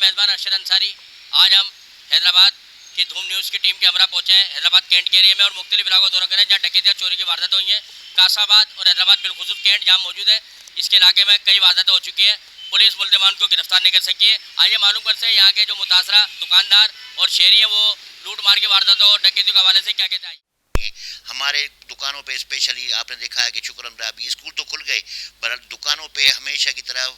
मेज़बान अरशद अंसारी। आज हम हैदराबाद की धूम न्यूज़ की टीम के हमरा पहुंचे हैं हैदराबाद कैंट के एरिया में और मुख्तलिफ इलाकों का दौरा करें जहाँ डकैती और चोरी की वारदात हुई हैं। कासाबाद और हैदराबाद बिलखुसूस कैंट जहाँ मौजूद है, इसके इलाके में कई वारदातें हो चुकी हैं। पुलिस मुल्ज़िमान को गिरफ्तार नहीं कर सकी है। आइए मालूम करते हैं यहाँ के जो मुतासरा दुकानदार और शहरी हैं वो लूट मार की वारदातों और डकैती के हवाले से क्या कहते हैं। हमारे दुकानों पे स्पेशली आपने देखा है कि शुक्र अभी स्कूल तो खुल गए पर दुकानों पे हमेशा की तरह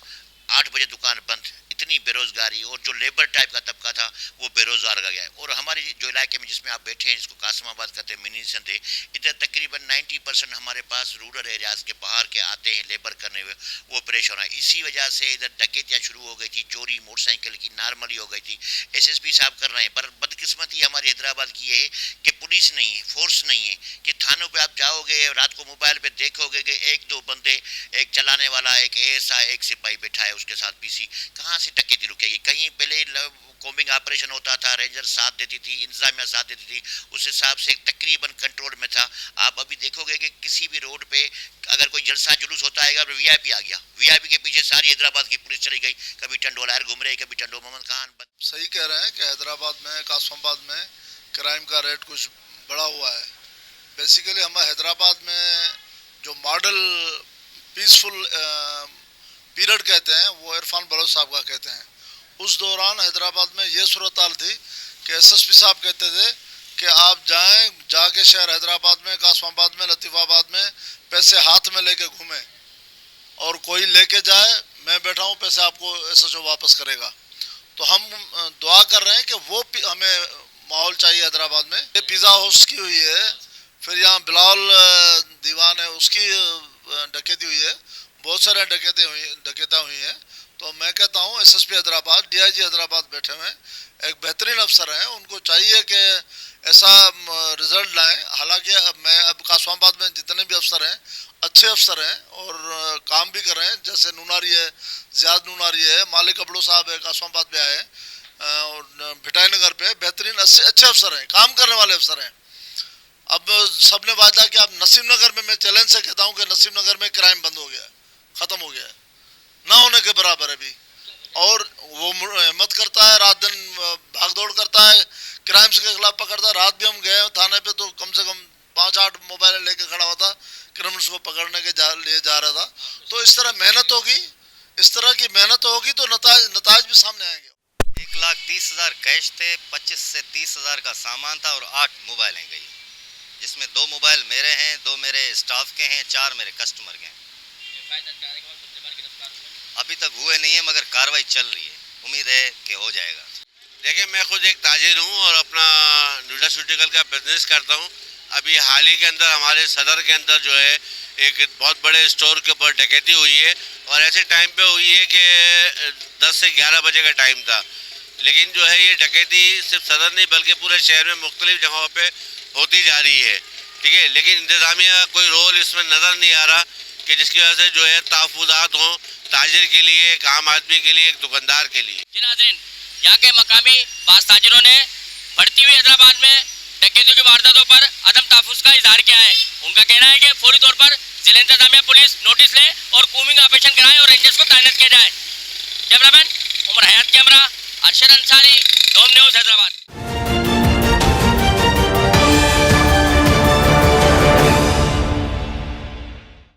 8 बजे दुकान बंद। इतनी बेरोजगारी और जो लेबर टाइप का तबका था वो बेरोजगार हो गया है। और हमारे जो इलाके में जिसमें आप बैठे हैं जिसको कासमाबाद कहते हैं, मिनी संदे, इधर तकरीबन 90% हमारे पास रूरल एरियाज के बाहर के आते हैं लेबर करने हुए, वो परेशान है। इसी वजह से इधर डकैतियाँ शुरू हो गई थी, चोरी मोटरसाइकिल की नॉर्मली हो गई थी। SSP साहब कर रहे हैं पर बदकिस्मती हमारी हैदराबाद की ये है कि पुलिस नहीं है, फोर्स नहीं है कि थानों पे आप जाओगे रात को मोबाइल पे देखोगे कि 1-2 बंदे, एक चलाने वाला, एक ASI, एक सिपाही बैठा है उसके साथ PC, कहाँ से डकैती रुकेगी। कहीं पहले कॉम्बिंग ऑपरेशन होता था, रेंजर साथ देती थी, इंतजामिया साथ देती थी, उस हिसाब से तकरीबन कंट्रोल में था। आप अभी देखोगे कि किसी भी रोड पे अगर कोई जलसा जुलूस होता है, अगर VIP आ गया, VIP के पीछे सारी हैदराबाद की पुलिस चली गई, कभी टंडोलायर घूम रहे, कभी टंडो मोहम्मद खान। सही कह रहे हैं कि हैदराबाद में, कासमाबाद में क्राइम का रेट कुछ बढ़ा हुआ है। बेसिकली हम हैदराबाद में जो मॉडल पीसफुल पीरियड कहते हैं वो इरफान बलोच साहब का कहते हैं। उस दौरान हैदराबाद में ये सूरत हाल थी कि SSP साहब कहते थे कि आप जाके शहर हैदराबाद में, कासमाबाद में, लतीफ़ाबाद में पैसे हाथ में लेके घूमें और कोई लेके जाए, मैं बैठा हूँ, पैसे आपको SHO वापस करेगा। तो हम दुआ कर रहे हैं कि वो हमें माहौल चाहिए हैदराबाद में। ये पिज़्ज़ा हाउस की हुई है, फिर यहाँ बिलाल दीवान है उसकी डकैती हुई है, बहुत सारे डकैता हुई हैं। तो मैं कहता हूँ SSP हैदराबाद, DIG हैदराबाद बैठे हुए हैं, एक बेहतरीन अफसर हैं, उनको चाहिए कि ऐसा रिज़ल्ट लाएं। हालांकि अब कासमाबाद में जितने भी अफसर हैं अच्छे अफसर हैं और काम भी कर रहे हैं, जैसे नूनारी है, ज़ियाद नूनारी है, मालिक अबड़ो साहब है, कासमाबाद पे आए और भिटाई नगर पे बेहतरीन अच्छे अफसर हैं, काम करने वाले अफसर हैं। अब सबने वादा किया, अब नसीम नगर में मैं चैलेंज से कहता हूँ कि नसीम नगर में क्राइम बंद हो गया है, ख़त्म हो गया है, ना होने के बराबर है अभी। और वो हिम्मत करता है, रात दिन भाग दौड़ करता है, क्राइम्स के खिलाफ पकड़ता है। रात भी हम गए थाने पे तो कम से कम 5-8 मोबाइल लेके खड़ा हुआ था, क्रिमिनल्स को पकड़ने के लिए जा रहा था। तो इस तरह मेहनत होगी, इस तरह की मेहनत होगी तो नताज भी सामने आएंगे। 1,30,000 कैश थे, 25 से 30,000 का सामान था और 8 मोबाइलें गई, जिसमें 2 मोबाइल मेरे हैं, 2 मेरे स्टाफ के हैं, 4 मेरे कस्टमर के हैं। अभी तक हुए नहीं है मगर कार्रवाई चल रही है, उम्मीद है कि हो जाएगा। देखिए मैं खुद एक ताजिर हूँ और अपना न्यूट्रास्यूटिकल का बिजनेस करता हूँ। अभी हाल ही के अंदर हमारे सदर के अंदर जो है एक बहुत बड़े स्टोर के ऊपर डकैती हुई है और ऐसे टाइम पे हुई है कि 10 से 11 बजे का टाइम था। लेकिन जो है ये डकैती सिर्फ सदर नहीं बल्कि पूरे शहर में मुख्तलिफ जगहों पे होती जा रही है, ठीक है। लेकिन इंतज़ामिया कोई रोल इसमें नज़र नहीं आ रहा कि जिसकी वजह से जो है तहफ़्फ़ुज़ात हों ताजिर के लिए, एक आम आदमी के लिए, एक दुकानदार के लिए। जी नाज़रीन, यहाँ के मकामी बाज़ ताजिरों ने बढ़ती हुई हैदराबाद में डकैतियों की वारदातों पर अदम तहफ़्फ़ुज़ का इजहार किया है। उनका कहना है कि फौरी तौर पर जिला इंतजामिया पुलिस नोटिस ले और कूमिंग ऑपरेशन कराएं और रेंजर्स को तैनात किया जाए। कैमरामैन उमर हयात, कैमरा अरशद अंसारी, धूम न्यूज़ हैदराबाद।